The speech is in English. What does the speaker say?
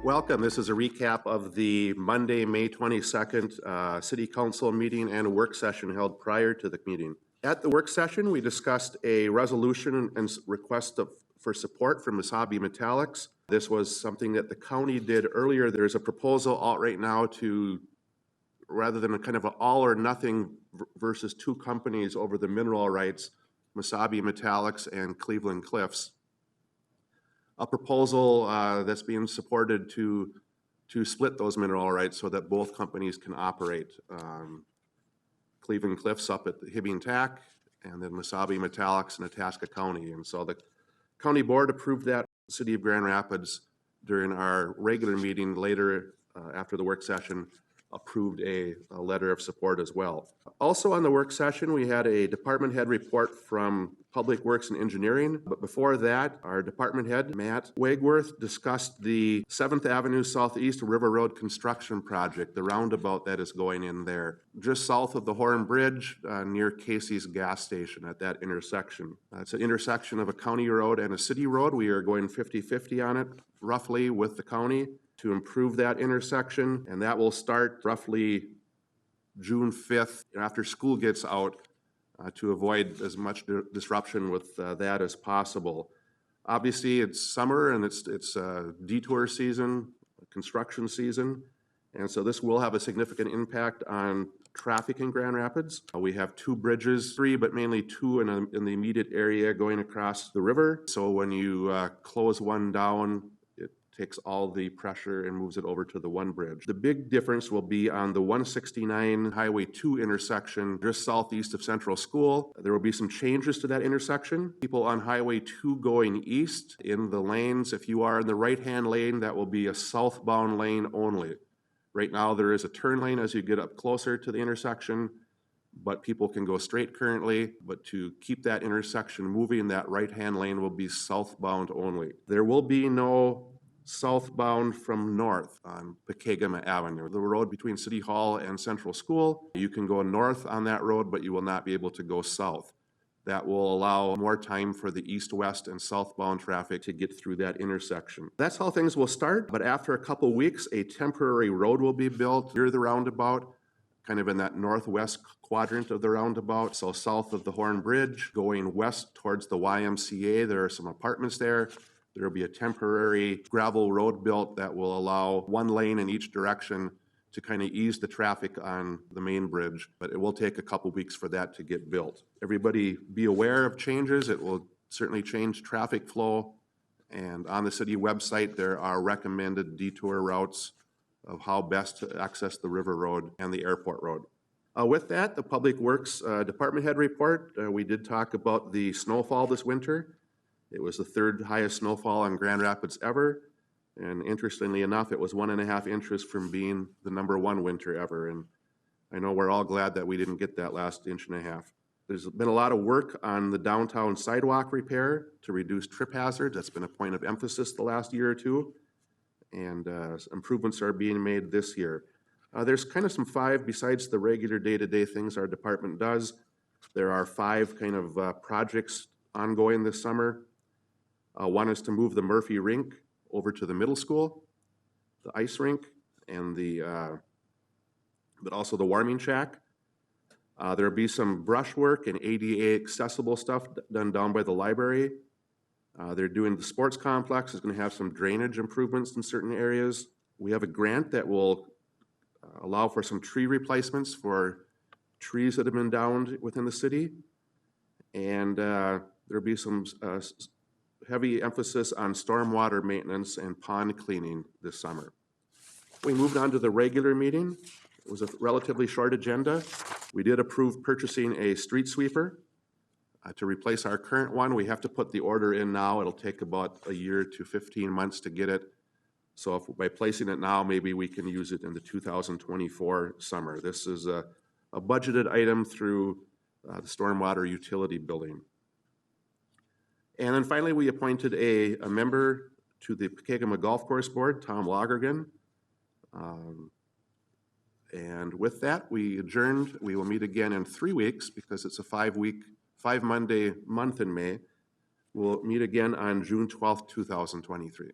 Welcome. This is a recap of the Monday, May 22nd City Council meeting and work session held prior to the meeting. At the work session, we discussed a resolution and request for support from Mesabi Metallics. This was something that the county did earlier. There's a proposal out right now to, rather than a kind of an all or nothing versus two companies over the mineral rights, Mesabi Metallics and Cleveland Cliffs. A proposal that's being supported to split those mineral rights so that both companies can operate. Cleveland Cliffs up at the Hibbing Tack, and then Mesabi Metallics in Itasca County. And so the county board approved that. The City of Grand Rapids, during our regular meeting later after the work session, approved a letter of support as well. Also on the work session, we had a department head report from Public Works and Engineering. But before that, our department head, Matt Wagworth, discussed the 7th Avenue Southeast River Road construction project, the roundabout that is going in there, just south of the Horn Bridge near Casey's gas station at that intersection. It's an intersection of a county road and a city road. We are going 50-50 on it, roughly, with the county to improve that intersection, and that will start roughly June 5th after school gets out to avoid as much disruption with that as possible. Obviously, it's summer and it's detour season, construction season, and so this will have a significant impact on traffic in Grand Rapids. We have two bridges, three, but mainly two in the immediate area going across the river. So when you close one down, takes all the pressure and moves it over to the one bridge. The big difference will be on the 169 Highway 2 intersection just southeast of Central School. There will be some changes to that intersection. People on Highway 2 going east in the lanes, if you are in the right-hand lane, that will be a southbound lane only. Right now there is a turn lane as you get up closer to the intersection, but people can go straight currently. But to keep that intersection moving, that right-hand lane will be southbound only. There will be no southbound from north on Pekegama Avenue, the road between City Hall and Central School. You can go north on that road, but you will not be able to go south. That will allow more time for the east-west and southbound traffic to get through that intersection. That's how things will start, but after a couple weeks, a temporary road will be built near the roundabout, kind of in that northwest quadrant of the roundabout, so south of the Horn Bridge, going west towards the YMCA. There are some apartments there. There will be a temporary gravel road built that will allow one lane in each direction to kind of ease the traffic on the main bridge, but it will take a couple weeks for that to get built. Everybody be aware of changes. It will certainly change traffic flow, and on the city website there are recommended detour routes of how best to access the River Road and the Airport Road. With that, the Public Works Department Head report, we did talk about the snowfall this winter. It was the third highest snowfall in Grand Rapids ever, and interestingly enough, it was 1.5 inches from being the #1 winter ever, and I know we're all glad that we didn't get that last 1.5 inches. There's been a lot of work on the downtown sidewalk repair to reduce trip hazards. That's been a point of emphasis the last year or two, and improvements are being made this year. There's kind of some besides the regular day-to-day things our department does, there are 5 kind of projects ongoing this summer. One is to move the Murphy rink over to the middle school, the ice rink, and but also the warming shack. There'll be some brush work and ADA accessible stuff done down by the library. They're doing the sports complex is going to have some drainage improvements in certain areas. We have a grant that will allow for some tree replacements for trees that have been downed within the city. And there'll be some heavy emphasis on stormwater maintenance and pond cleaning this summer. We moved on to the regular meeting. It was a relatively short agenda. We did approve purchasing a street sweeper to replace our current one. We have to put the order in now. It'll take about a year to 15 months to get it. So by placing it now, maybe we can use it in the 2024 summer. This is a budgeted item through the stormwater utility building. And then finally, we appointed a member to the Pekegama Golf Course Board, Tom Lagergan. And with that, we adjourned. We will meet again in 3 weeks because it's a 5-Monday month in May. We'll meet again on June 12th, 2023.